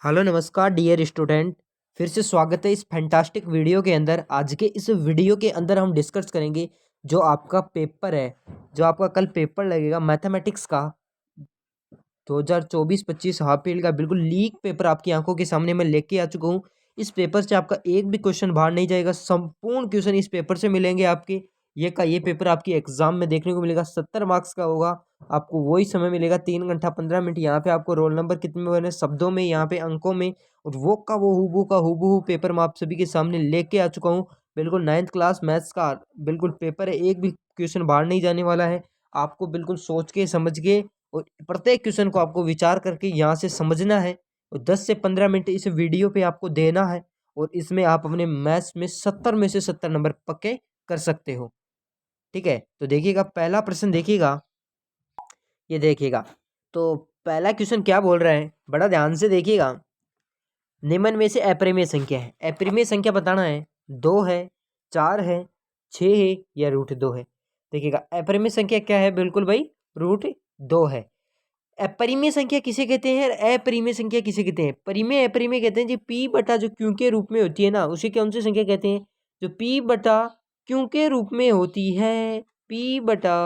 Hello नमस्कार dear student. फिर से स्वागत है इस फैंटास्टिक वीडियो के अंदर। आज के इस वीडियो के अंदर हम डिस्कस करेंगे जो आपका पेपर है, जो आपका कल पेपर लगेगा मैथमेटिक्स का 2024-25 हाफ ईयरली का बिल्कुल लीक पेपर आपकी आंखों के सामने मैं लेके आ चुका हूँ। इस पेपर से आपका एक भी क्वेश्चन बाहर नहीं जाएगा, संपूर्ण क्वेश्चन इस पेपर से मिलेंगे आपके। ये पेपर आपकी एग्जाम में देखने को मिलेगा, 70 मार्क्स का होगा। आपको वही समय मिलेगा 3 घंटा 15 मिनट। यहाँ पे आपको रोल नंबर कितने में बने शब्दों में, यहाँ पे अंकों में, और वो का वो हूबहू पेपर मैं आप सभी के सामने लेके आ चुका हूँ। बिल्कुल 9th क्लास मैथ्स का बिल्कुल पेपर है, एक भी क्वेश्चन बाहर नहीं जाने वाला है। आपको बिल्कुल सोच के समझ के और प्रत्येक क्वेश्चन को आपको विचार करके यहाँ से समझना है, और 10 से 15 मिनट इस वीडियो पे आपको देना है, और इसमें आप अपने मैथ्स में 70 में से 70 नंबर पक्के कर सकते हो। ठीक है, तो देखिएगा पहला प्रश्न देखिएगा, ये देखिएगा। तो पहला क्वेश्चन क्या बोल रहा है, बड़ा ध्यान से देखिएगा। निम्न में से अपरिमेय संख्या है, अपरिमेय संख्या बताना है। 2 है, 4 है, 6 है या √2 है। देखिएगा अपरिमेय संख्या क्या है, बिल्कुल भाई √2 है। अपरिमेय संख्या किसे कहते हैं, अपरिमेय संख्या किसे कहते हैं? परिमेय अपरिमेय कहते हैं जी p बटा जो q के रूप में होती है ना, उसे कौन सी संख्या कहते हैं? जो p बटा q के रूप में होती है, p बटा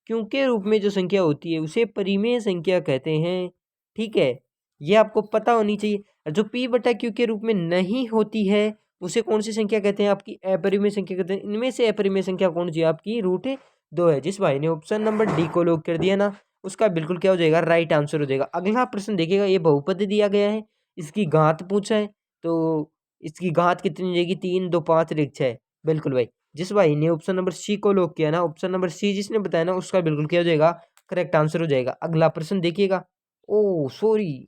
q के रूप में जो संख्या होती है उसे परिमेय संख्या कहते हैं। ठीक है, ये आपको पता होनी चाहिए। और जो p बटा q के रूप में नहीं होती है उसे कौन सी संख्या कहते हैं? आपकी अपरिमेय संख्या कहते हैं। इनमें से अपरिमेय संख्या कौन सी है? आपकी √2 है। जिस भाई ने ऑप्शन नंबर डी को लॉक कर दिया ना, उसका बिल्कुल क्या हो जाएगा, राइट आंसर हो जाएगा। अगला प्रश्न देखिएगा, ये बहुपद दिया गया है, इसकी घात पूछा है, तो इसकी घात कितनी हो जाएगी? 3 2 5 6। बिल्कुल भाई, जिस भाई ने ऑप्शन नंबर सी को लॉक किया ना, ऑप्शन नंबर सी जिसने बताया ना, उसका बिल्कुल क्या हो जाएगा, करेक्ट आंसर हो जाएगा। अगला प्रश्न देखिएगा, ओ सॉरी,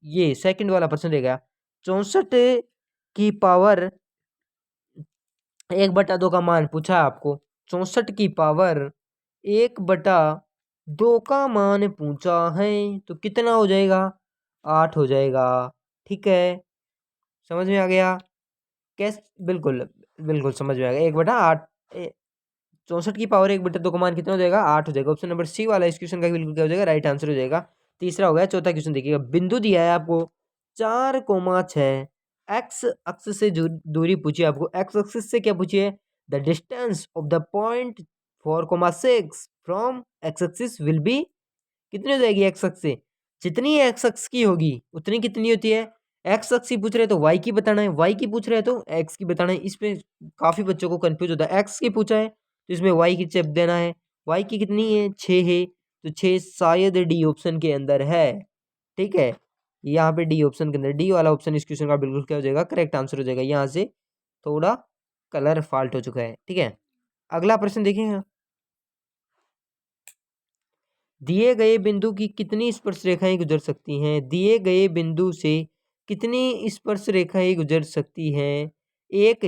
ये सेकंड वाला प्रश्न रहेगा। 64 की पावर 1/2 का मान पूछा है आपको। 64 की पावर 1/2 का मान पूछा है, तो कितना हो जाएगा? 8 हो जाएगा। ठीक है, समझ में आ गया? कैस बिल्कुल बिल्कुल समझ में आ गया। 1/8 64 की पावर 1/2 का मान कितना हो जाएगा? 8 हो जाएगा। ऑप्शन नंबर सी वाला इस क्वेश्चन का बिल्कुल क्या हो जाएगा, राइट आंसर हो जाएगा। तीसरा हो गया। चौथा क्वेश्चन देखिएगा, बिंदु दिया है आपको 4,6, एक्स अक्ष से दूरी पूछी है आपको। एक्स अक्ष से क्या पूछी है? The distance of the point 4,6 from x axis will be, कितनी हो जाएगी एक्स अक्ष से? जितनी एक्स अक्ष की होगी उतनी कितनी होती है? एक्स अक्ष की पूछ रहे हैं तो वाई की बताना है, वाई की पूछ रहे हैं तो एक्स की बताना है। इसमें काफी बच्चों को कंफ्यूज होता है। एक्स की पूछा है तो इसमें वाई की चेप देना है। वाई की कितनी है? 6 है, तो 6 शायद डी ऑप्शन के अंदर है। ठीक है, यहाँ पे डी ऑप्शन के अंदर, डी वाला ऑप्शन इस क्वेश्चन का बिल्कुल क्या हो जाएगा, करेक्ट आंसर हो जाएगा। यहाँ से थोड़ा कलर फॉल्ट हो चुका है। ठीक है, अगला प्रश्न देखिए, दिए गए बिंदु की कितनी स्पर्श रेखाएं गुजर सकती हैं? दिए गए बिंदु से कितनी स्पर्श रेखाएं गुजर सकती हैं? एक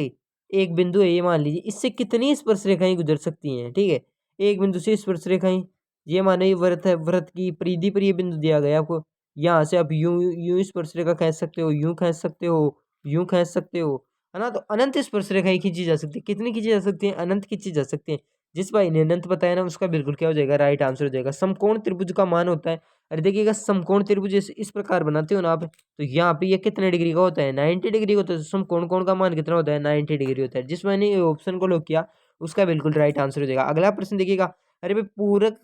एक बिंदु है ये, मान लीजिए, इससे कितनी स्पर्श रेखाएं गुजर सकती हैं? ठीक है, एक बिंदु से स्पर्श रेखाएं, ये मानो ये व्रत है, व्रत की परिधि पर ये बिंदु दिया गया आपको। यहाँ से आप यूं यूं स्पर्श रेखा खींच सकते हो, यूं खींच सकते हो, यूं खींच सकते हो, है ना? तो अनंत स्पर्श रेखाएं खींची जा सकती है। कितनी खींची जा सकती है? अनंत खींची जा सकती है। जिस भाई ने अनंत बताया ना, उसका बिल्कुल क्या हो जाएगा, राइट आंसर हो जाएगा। समकोण त्रिभुज का मान होता है, अरे देखिएगा, समकोण त्रिभुज इस प्रकार बनाते हो ना आप, तो यहाँ पे ये कितने डिग्री का होता है? 90 डिग्री का होता है। समकोण कोण का मान कितना होता है? 90 डिग्री होता है। जिस मैंने ऑप्शन को लॉक किया उसका बिल्कुल राइट आंसर हो जाएगा। अगला प्रश्न देखिएगा, अरे भाई पूरक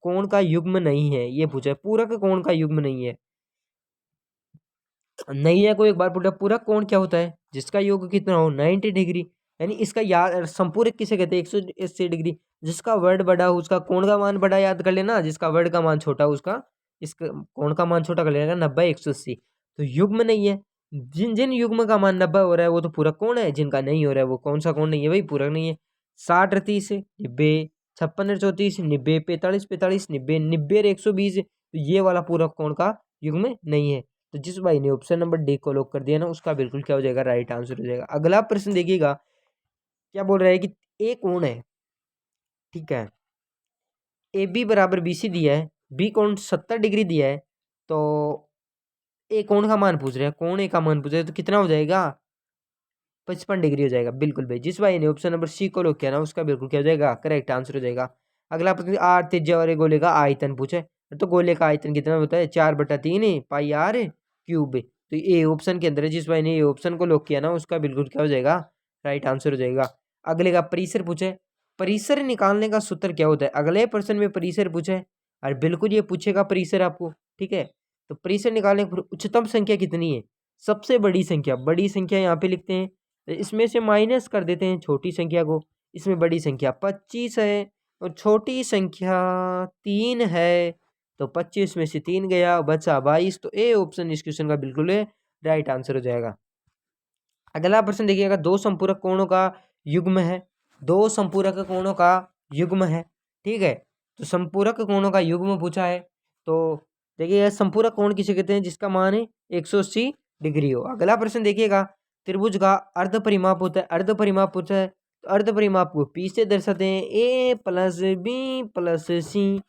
कोण का युग्म नहीं है, ये पूछा है। पूरक कोण का युग्म नहीं है, नहीं है कोई, एक बार पूरा पूरा कोण क्या होता है? जिसका योग कितना हो, 90 डिग्री। यानी इसका याद संपूरक किसे कहते हैं? 180 डिग्री। जिसका वर्ड बड़ा हो उसका कोण का मान बड़ा याद कर लेना, जिसका वर्ड का मान छोटा हो उसका इसका कोण का मान छोटा कर लेना। 90 180 तो युग्म नहीं है। जिन जिन युग्म का मान 90 हो रहा है वो तो पूरक कोण है, जिनका नहीं हो रहा है वो कौन सा कोण नहीं है भाई? पूरक नहीं है। 60 30 90, 56 34 90, 45 45 90, 90 120, तो ये वाला पूरक कोण का युग्म नहीं है। तो जिस भाई ने ऑप्शन नंबर डी को लॉक कर दिया ना, उसका बिल्कुल क्या हो जाएगा, राइट आंसर हो जाएगा। अगला प्रश्न देखिएगा, क्या बोल रहा है कि ए कोण है, ठीक है, ए बी बराबर बी सी दिया है, बी कोण 70 डिग्री दिया है, तो ए कोण का मान पूछ रहे हैं, कोण ए का मान पूछ रहे हैं, तो कितना हो जाएगा? 55 डिग्री हो जाएगा। बिल्कुल भाई, जिस भाई ने ऑप्शन नंबर सी को लॉक किया ना, उसका बिल्कुल क्या हो जाएगा, करेक्ट आंसर हो जाएगा। अगला प्रश्न, आर त्रिज्या वाले गोले का आयतन पूछे, तो गोले का आयतन कितना होता है? 4/3 पाई आर क्यूब। तो ए ऑप्शन के अंदर है, जिस भाई ने ए ऑप्शन को लॉक किया ना उसका बिल्कुल क्या हो जाएगा, राइट आंसर हो जाएगा। अगले का परिसर पूछे, परिसर निकालने का सूत्र क्या होता है, अगले प्रश्न में परिसर पूछे और बिल्कुल ये पूछेगा परिसर आपको, ठीक है। तो परिसर निकालने पर उच्चतम संख्या कितनी है, सबसे बड़ी संख्या, बड़ी संख्या यहाँ पे लिखते हैं, तो इसमें से माइनस कर देते हैं छोटी संख्या को, इसमें बड़ी संख्या 25 है और छोटी संख्या 3 है, तो 25 में से 3 गया, बचा 22, तो ए ऑप्शन इस क्वेश्चन का बिल्कुल राइट आंसर हो जाएगा। अगला प्रश्न देखिएगा, दो संपूरक कोणों का युग्म है, दो संपूरक कोणों का युग्म है, ठीक है। तो संपूरक कोणों का युग्म पूछा है, तो देखिए संपूरक कोण किसे कहते हैं, जिसका मान है 180 डिग्री हो। अगला प्रश्न देखिएगा, त्रिभुज का अर्ध परिमाप होता है, अर्ध परिमाप पूछा है, तो अर्ध परिमाप को पी से दर्शाते हैं, ए प्लस बी प्लस सी,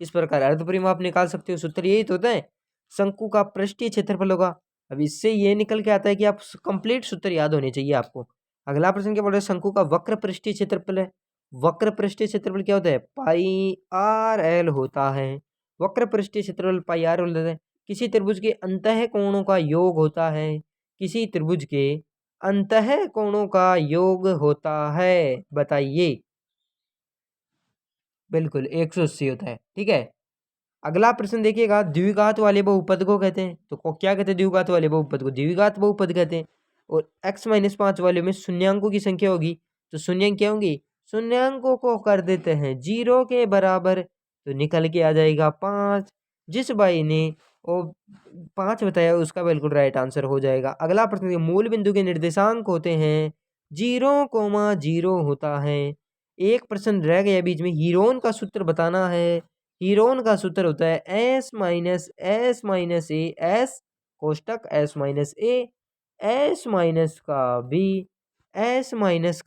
इस प्रकार अर्ध परिमाप निकाल सकते हो। सूत्र यही तो होता है। शंकु का पृष्ठीय क्षेत्रफल होगा, अब इससे ये निकल के आता है कि आप कंप्लीट सूत्र याद होने चाहिए आपको। अगला प्रश्न क्या बोल रहा है, शंकु का वक्र पृष्ठीय क्षेत्रफल है, वक्र पृष्ठीय क्षेत्रफल क्या होता है, पाई आर एल होता है, वक्र पृष्ठीय क्षेत्रफल पाई आर एल होता है। किसी त्रिभुज के अंतः कोणों का योग होता है, किसी त्रिभुज के अंतः कोणों का योग होता है, बताइए। बिल्कुल 180 होता है, ठीक है। अगला प्रश्न देखिएगा, द्विघात वाले बहुपद को कहते हैं, तो क्या कहते हैं, द्विघात वाले बहुपद को द्विघात बहुपद कहते हैं। और x-5 वाले में शून्यांकों की संख्या होगी, तो शून्यांक क्या होंगी, शून्यांकों को कर देते हैं 0 के बराबर, तो निकल के आ जाएगा 5। जिस भाई ने वो 5 बताया उसका बिल्कुल राइट आंसर हो जाएगा। अगला प्रश्न, मूल बिंदु के निर्देशांक होते हैं 0,0 होता है। एक प्रश्न रह गया बीच में, हीरोन का सूत्र बताना है। हीरोन का सूत्र होता है एस माइनस ए एस कोष्टक S minus A S minus का बी एस माइनस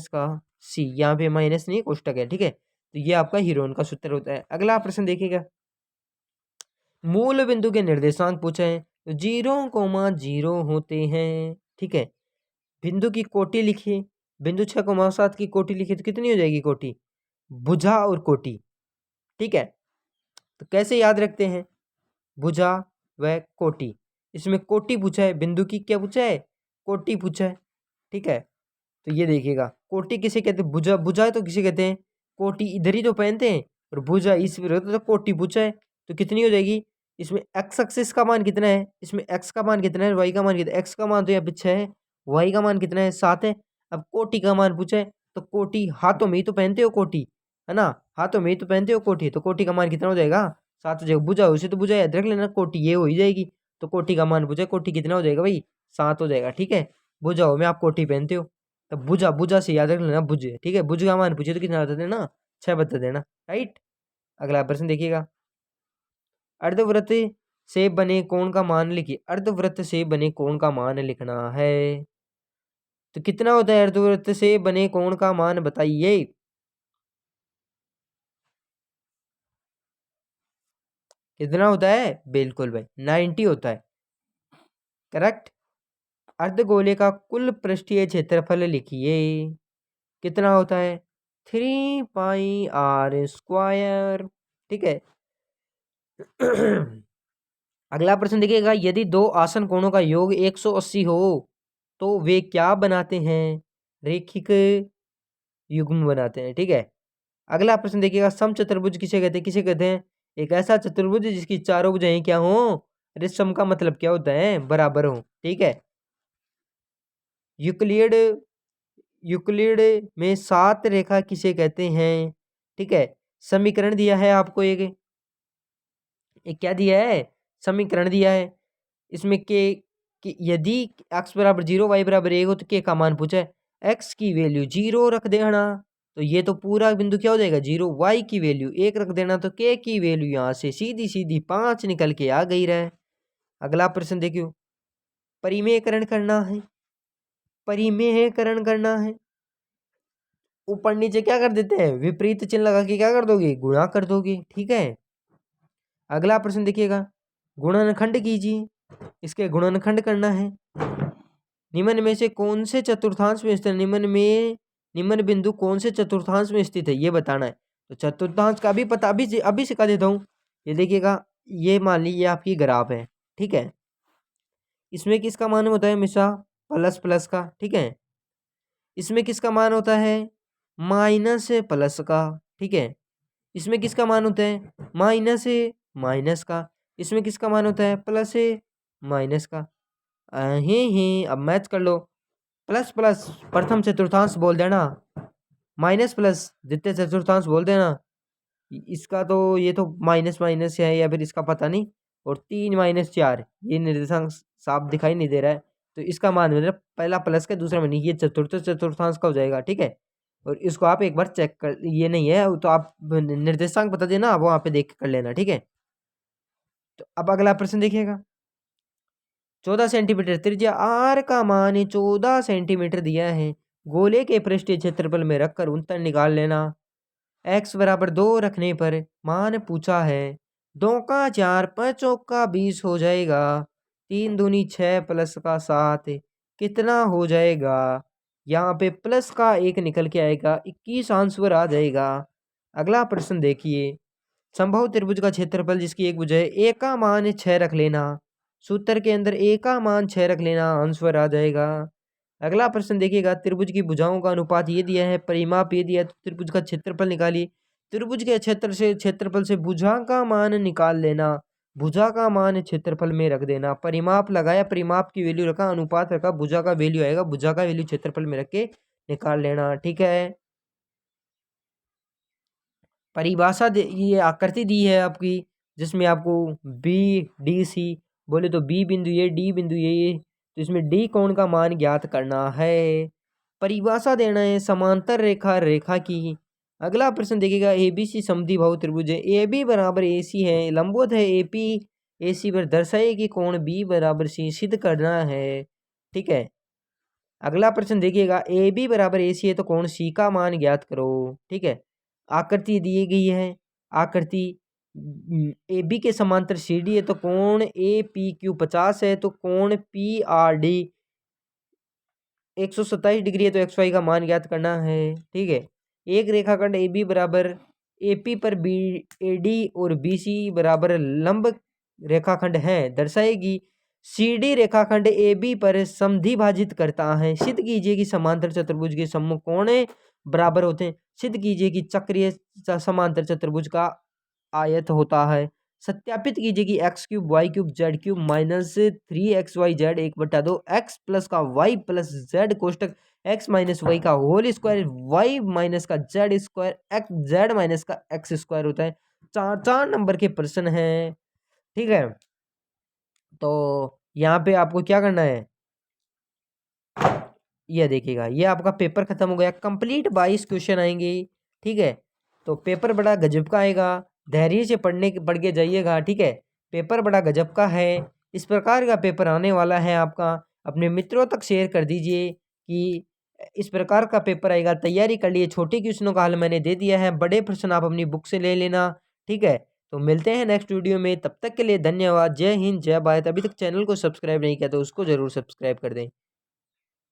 का सी, यहाँ पे माइनस नहीं कोष्टक है, ठीक है। तो ये आपका हीरोन का सूत्र होता है। अगला प्रश्न देखिएगा, मूल बिंदु के निर्देशांक पूछे हैं, तो 0,0 होते हैं, ठीक है। बिंदु की कोटि लिखिए, बिंदु 6,7 की कोटि लिखिए, तो कितनी हो जाएगी कोटि, भुजा और कोटि, ठीक है। तो कैसे याद रखते हैं, भुजा व कोटि, इसमें कोटि पूछा है, बिंदु की क्या पूछा है, कोटि पूछा है, ठीक है। तो ये देखिएगा, कोटि किसे कहते हैं, भुजा, भुजा तो किसे कहते हैं, कोटि इधर ही तो पहनते हैं, और भुजा इस पर होता है, तो कोटि पूछा है, तो कितनी हो जाएगी, इसमें एक्स एक्सिस का मान कितना है, इसमें एक्स का मान कितना है, वाई का मान कितना है, एक्स का मान तो यहाँ पे 6 है, वाई का मान कितना है 7 है। अब कोटि का मान पूछा है, तो कोटि हाथों में ही तो पहनते हो कोटि, है ना, हाथों में ही तो पहनते हो कोटि, तो कोटि का मान कितना हो जाएगा 7 हो जाएगा। भुजा उसे तो भुजा याद रख लेना, कोटि ये हो ही जाएगी, तो कोटि का मान पूछा, कोटि कितना हो जाएगा भाई 7 हो जाएगा, ठीक है। भुजाओं में आप कोटि पहनते हो, तब भुजा, भुजा से याद रख लेना भुज, ठीक है। भुज का मान पूछे तो कितना बता देना, 6 बता देना, राइट। अगला प्रश्न देखिएगा, अर्धवृत्त से बने कोण का मान लिखिए, अर्धवृत्त से बने कोण का मान लिखना है, तो कितना होता है अर्धवृत्त से बने कोण का मान, बताइए। कितना होता है, बिल्कुल भाई 90 होता है, करेक्ट। अर्धगोले का कुल पृष्ठीय क्षेत्रफल लिखिए, कितना होता है 3πr², ठीक है। अगला प्रश्न देखिएगा, यदि दो आसन कोणों का योग 180 हो तो वे क्या बनाते हैं, रेखिक युग्म बनाते हैं, ठीक है। अगला प्रश्न देखिएगा, समचतुर्भुज किसे कहते हैं, किसे कहते हैं, एक ऐसा चतुर्भुज जिसकी चारों भुजाएं क्या हो, अरे सम का मतलब क्या होता है, बराबर हो, ठीक है। यूक्लिड, यूक्लिड में 7 रेखा किसे कहते हैं, ठीक है। समीकरण दिया है आपको, एक क्या दिया है, समीकरण दिया है, इसमें के कि यदि x बराबर 0 y बराबर 1 हो तो के का मान पूछा है, x की वैल्यू 0 रख देना, तो ये तो पूरा बिंदु क्या हो जाएगा 0, y की वैल्यू 1 रख देना, तो k की वैल्यू यहाँ से सीधी सीधी 5 निकल के आ गई रहे। अगला प्रश्न देखियो, परिमेयकरण करना है, परिमेयकरण करना है, ऊपर नीचे क्या कर देते हैं, विपरीत चिन्ह लगा के क्या कर दोगे, गुणा कर दोगे, ठीक है। अगला प्रश्न देखिएगा, गुणनखंड कीजिए, इसके गुणनखंड करना है। निम्न में से कौन से चतुर्थांश में स्थित है, निम्न बिंदु कौन से चतुर्थांश में स्थित है, ये बताना है। तो चतुर्थांश का भी पता अभी सिखा देता हूँ। ये देखिएगा, ये मान लीजिए आपकी ग्राफ है, ठीक है। इसमें किसका मान होता है हमेशा प्लस प्लस का, ठीक है। इसमें किसका मान होता है माइनस प्लस का, ठीक है। इसमें किसका मान होता है माइनस माइनस का। इसमें किसका मान होता है प्लस माइनस का। हे अब मैच कर लो। प्लस प्लस प्रथम चतुर्थांश बोल देना, माइनस प्लस द्वितीय चतुर्थांश बोल देना। इसका तो ये तो माइनस माइनस है या फिर इसका पता नहीं। और 3 - 4 ये निर्देशांक साफ दिखाई नहीं दे रहा है, तो इसका मान मतलब पहला प्लस का दूसरा माइनस, ये चतुर्थ चतुर्थांश का हो जाएगा, ठीक है। और इसको आप एक बार चेक कर, ये नहीं है तो आप निर्देशांक बता देना, आप वहां पे देख कर लेना, ठीक है। तो अब अगला प्रश्न देखिएगा। 14 सेंटीमीटर त्रिज्या आर का मान 14 सेंटीमीटर दिया है, गोले के पृष्ठीय क्षेत्रफल में रखकर उत्तर निकाल लेना। x बराबर 2 रखने पर मान पूछा है, 2 का 4 5 का 20 हो जाएगा, 3 दूनी 6 प्लस का 7 कितना हो जाएगा। यहाँ पे प्लस का 1 निकल के आएगा, 21 आंसर आ जाएगा। अगला प्रश्न देखिए। संभव त्रिभुज का क्षेत्रफल जिसकी एक भुजा है, ए का मान 6 रख लेना। सूत्र के अंदर ए का मान 6 रख लेना, आंसर आ जाएगा। अगला प्रश्न देखिएगा। त्रिभुज की भुजाओं का अनुपात ये दिया है, परिमाप ये दिया है, तो त्रिभुज का क्षेत्रफल निकालिए। त्रिभुज के क्षेत्रफल से भुजा का मान निकाल लेना, भुजा का मान क्षेत्रफल में रख देना। परिमाप लगाया, परिमाप की वैल्यू रखा, अनुपात रखा, भुजा का वैल्यू आएगा, भुजा का वैल्यू क्षेत्रफल में रख के निकाल लेना, ठीक है। परिभाषा ये आकृति दी है आपकी, जिसमें आपको बी डी सी बोले तो बी बिंदु ये, डी बिंदु ये, तो इसमें डी कोण का मान ज्ञात करना है। परिभाषा देना है समांतर रेखा रेखा की। अगला प्रश्न देखिएगा। ए बी सी समद्विबाहु त्रिभुज है, ए बी बराबर ए सी है, लंबवत है ए पी ए सी पर, दर्शाइए कि कोण बी बराबर सी सिद्ध करना है, ठीक है। अगला प्रश्न देखिएगा। ए बी बराबर ए सी है, तो कोण सी का मान ज्ञात करो, ठीक है। आकृति दी गई है, आकृति ए बी के समांतर सी डी है, तो कोण ए पी क्यू 50 है, तो कोण पी आर डी 127 डिग्री है, तो एक्स वाई का मान ज्ञात करना है, ठीक है। एक रेखाखंड ए बी बराबर ए पी पर बी ए डी और बी सी बराबर लंब रेखाखंड है, दर्शाएगी। सी डी रेखाखंड ए बी पर समद्विभाजित करता है। सिद्ध कीजिए कि समांतर चतुर्भुज के सम्मुख कोण बराबर होते हैं। सिद्ध कीजिए कि चक्रीय समांतर चतुर्भुज का आयत होता है। सत्यापित कीजिए कि X cube Y cube Z cube minus 3xyz 1/2 X plus का वाई प्लस जेड कोष्टक एक्स माइनस वाई का होल स्क्वायर वाई माइनस का Z square X Z minus का एक्स स्क्वायर होता है। 4 नंबर के प्रश्न है, ठीक है। तो यहाँ पे आपको क्या करना है, ये देखिएगा। ये आपका पेपर खत्म हो गया, कंप्लीट 22 क्वेश्चन आएंगे, ठीक है। तो पेपर बड़ा गजब का आएगा, धैर्य से पढ़ के जाइएगा, ठीक है। पेपर बड़ा गजब का है, इस प्रकार का पेपर आने वाला है आपका। अपने मित्रों तक शेयर कर दीजिए कि इस प्रकार का पेपर आएगा, तैयारी कर लिए। छोटे क्वेश्चनों का हल मैंने दे दिया है, बड़े प्रश्न आप अपनी बुक से ले लेना, ठीक है। तो मिलते हैं नेक्स्ट वीडियो में, तब तक के लिए धन्यवाद। जय हिंद, जय भारत। अभी तक चैनल को सब्सक्राइब नहीं किया तो उसको जरूर सब्सक्राइब कर दें।